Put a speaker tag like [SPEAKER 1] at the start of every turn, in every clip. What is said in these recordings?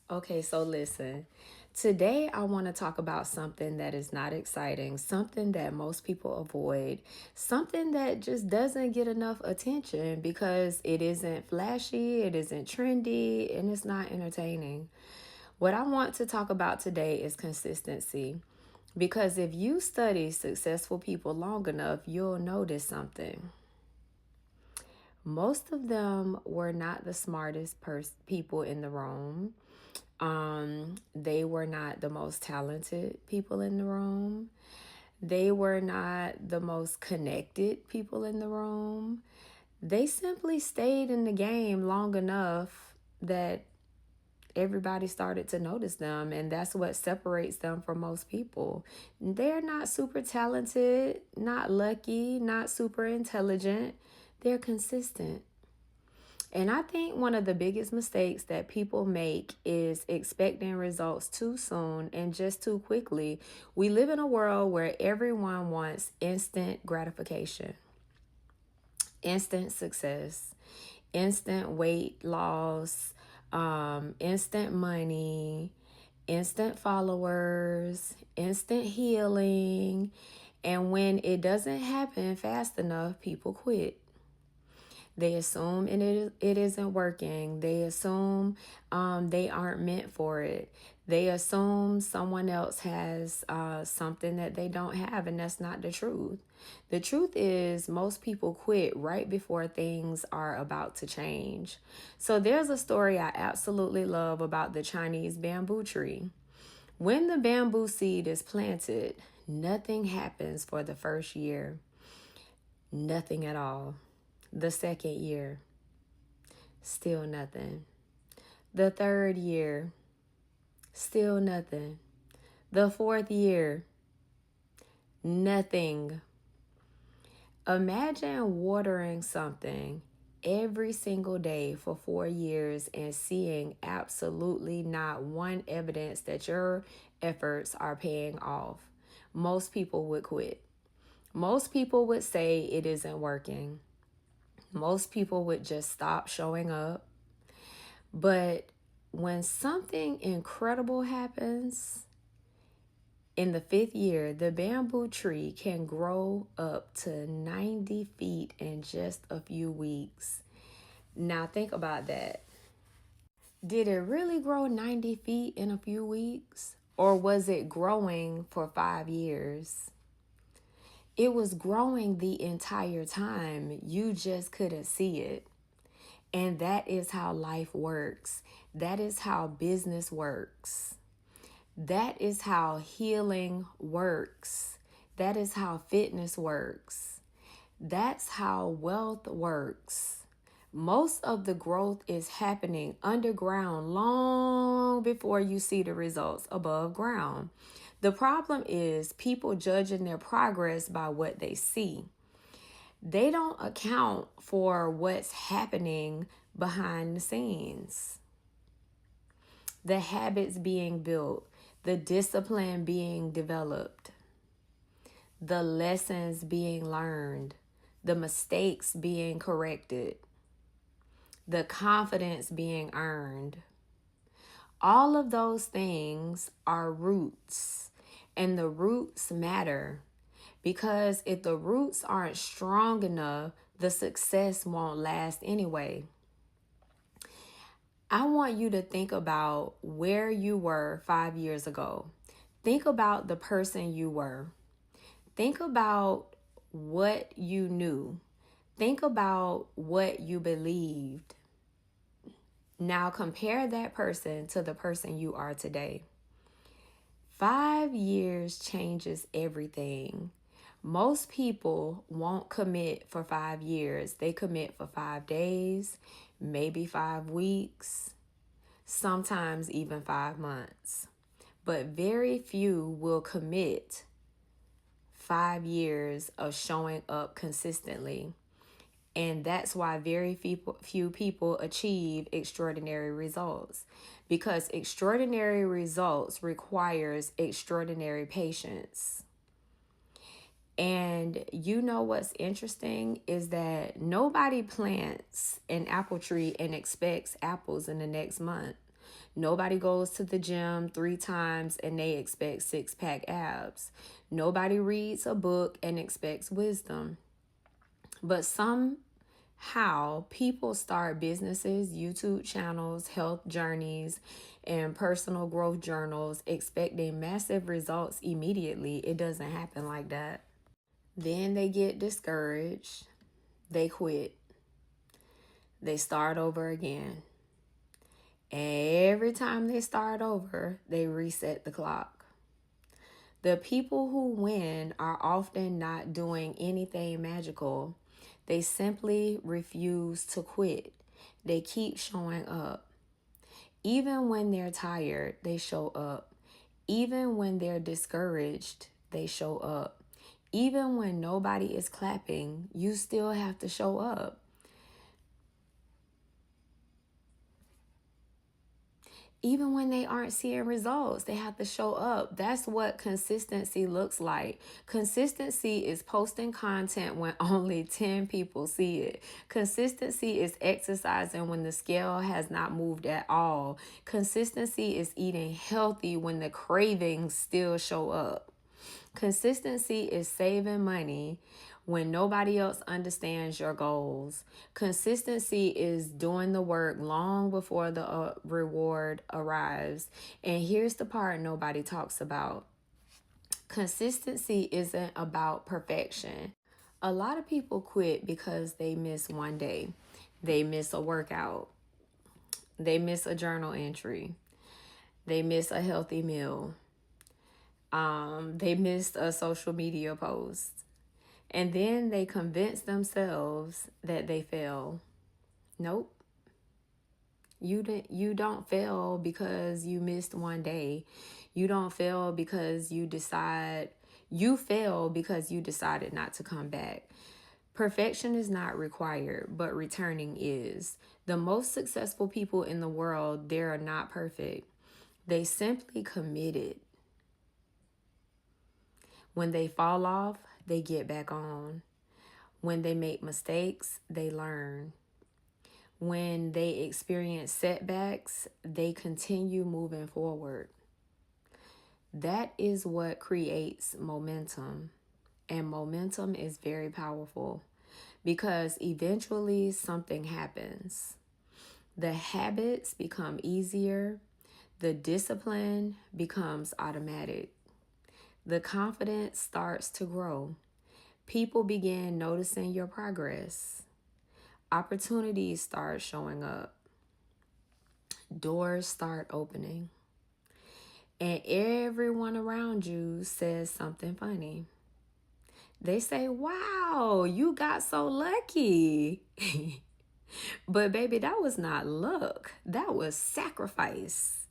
[SPEAKER 1] Okay, so listen. Today, I want to talk about something that is not exciting, something that most people avoid, something that just doesn't get enough attention because it isn't flashy, it isn't trendy, and it's not entertaining. What I want to talk about today is consistency. Because if you study successful people long enough, you'll notice something. Most of them were not the smartest people in the room. They were not the most talented people in the room. They were not the most connected people in the room. They simply stayed in the game long enough that everybody started to notice them, and that's what separates them from most people. They're not super talented, not lucky, not super intelligent. They're consistent. And I think one of the biggest mistakes that people make is expecting results too soon and just too quickly. We live in a world where everyone wants instant gratification, instant success, instant weight loss, instant money, instant followers, instant healing. And when it doesn't happen fast enough, people quit. They assume it isn't working. They assume they aren't meant for it. They assume someone else has something that they don't have, and that's not the truth. The truth is, most people quit right before things are about to change. So, there's a story I absolutely love about the Chinese bamboo tree. When the bamboo seed is planted, nothing happens for the first year, nothing at all. The second year, still nothing. The third year, still nothing. The fourth year, nothing. Imagine watering something every single day for 4 years and seeing absolutely not one evidence that your efforts are paying off. Most people would quit. Most people would say it isn't working. Most people would just stop showing up. But when something incredible happens, in the fifth year, the bamboo tree can grow up to 90 feet in just a few weeks. Now, think about that. Did it really grow 90 feet in a few weeks? Or was it growing for 5 years? It was growing the entire time. You just couldn't see it. And that is how life works. That is how business works. That is how healing works. That is how fitness works. That's how wealth works. Most of the growth is happening underground long before you see the results above ground. The problem is people judging their progress by what they see. They don't account for what's happening behind the scenes. The habits being built, the discipline being developed, the lessons being learned, the mistakes being corrected, the confidence being earned. All of those things are roots, and the roots matter because if the roots aren't strong enough, the success won't last anyway. I want you to think about where you were 5 years ago. Think about the person you were. Think about what you knew. Think about what you believed. Now compare that person to the person you are today. 5 years changes everything. Most people won't commit for 5 years. They commit for 5 days, maybe 5 weeks, sometimes even 5 months. But very few will commit 5 years of showing up consistently. And that's why very few people achieve extraordinary results, because extraordinary results requires extraordinary patience. And you know what's interesting is that nobody plants an apple tree and expects apples in the next month. Nobody goes to the gym 3 times and they expect six-pack abs. Nobody reads a book and expects wisdom. But somehow people start businesses, YouTube channels, health journeys, and personal growth journals expecting massive results immediately. It doesn't happen like that. Then they get discouraged. They quit. They start over again. Every time they start over, they reset the clock. The people who win are often not doing anything magical. They simply refuse to quit. They keep showing up. Even when they're tired, they show up. Even when they're discouraged, they show up. Even when nobody is clapping, you still have to show up. Even when they aren't seeing results, they have to show up. That's what consistency looks like. Consistency is posting content when only 10 people see it. Consistency is exercising when the scale has not moved at all. Consistency is eating healthy when the cravings still show up. Consistency is saving money when nobody else understands your goals. Consistency is doing the work long before the reward arrives. And here's the part nobody talks about. Consistency isn't about perfection. A lot of people quit because they miss one day. They miss a workout. They miss a journal entry. They miss a healthy meal. They missed a social media post. And then they convince themselves that they fail. Nope. You don't fail because you missed one day. You don't fail because you fail because you decided not to come back. Perfection is not required, but returning is. The most successful people in the world, they are not perfect. They simply committed. When they fall off, they get back on. When they make mistakes, they learn. When they experience setbacks, they continue moving forward. That is what creates momentum. And momentum is very powerful because eventually something happens. The habits become easier. The discipline becomes automatic. The confidence starts to grow. People begin noticing your progress. Opportunities start showing up. Doors start opening. And everyone around you says something funny. They say, "Wow, you got so lucky." But baby, that was not luck. That was sacrifice.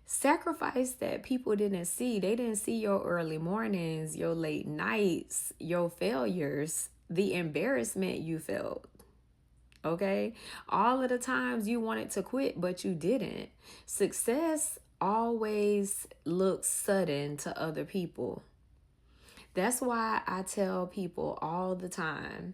[SPEAKER 1] Sacrifice that people didn't see. They didn't see your early mornings, your late nights, your failures, the embarrassment you felt. Okay? All of the times you wanted to quit, but you didn't. Success always looks sudden to other people. That's why I tell people all the time,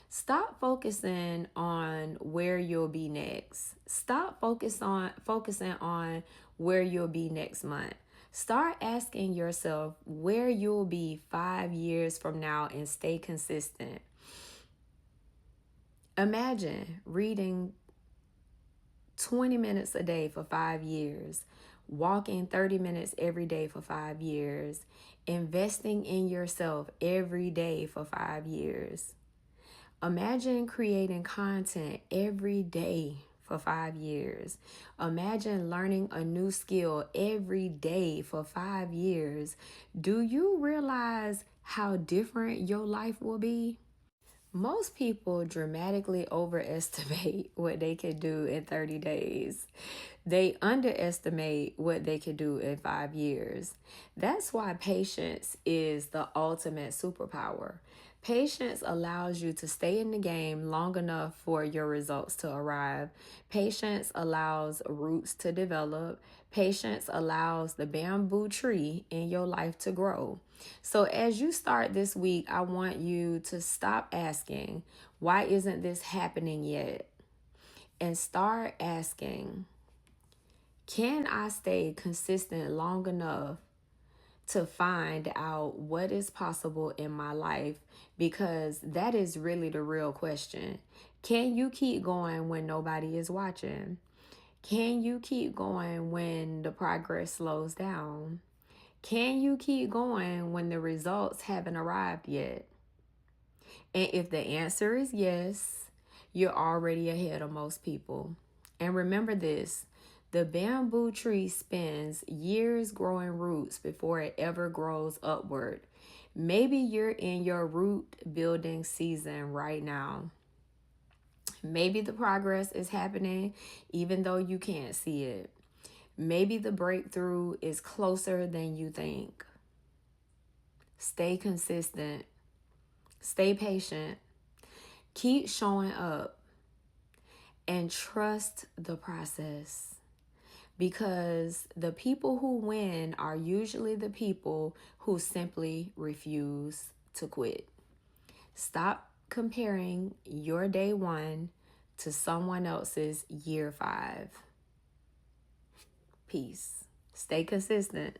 [SPEAKER 1] stop focusing on where you'll be next. Stop focusing on where you'll be next month. Start asking yourself where you'll be 5 years from now and stay consistent. Imagine reading 20 minutes a day for 5 years, walking 30 minutes every day for 5 years, investing in yourself every day for 5 years. Imagine creating content every day for 5 years. Imagine learning a new skill every day for 5 years. Do you realize how different your life will be? Most people dramatically overestimate what they can do in 30 days. They underestimate what they can do in 5 years. That's why patience is the ultimate superpower. Patience allows you to stay in the game long enough for your results to arrive. Patience allows roots to develop. Patience allows the bamboo tree in your life to grow. So as you start this week, I want you to stop asking, why isn't this happening yet? And start asking, Can I stay consistent long enough to find out what is possible in my life? Because that is really the real question. Can you keep going when nobody is watching? Can you keep going when the progress slows down? Can you keep going when the results haven't arrived yet? And if the answer is yes, you're already ahead of most people. And remember this: the bamboo tree spends years growing roots before it ever grows upward. Maybe you're in your root building season right now. Maybe the progress is happening even though you can't see it. Maybe the breakthrough is closer than you think. Stay consistent, stay patient, keep showing up, and trust the process. Because the people who win are usually the people who simply refuse to quit. Stop comparing your day one to someone else's year 5. Peace. Stay consistent.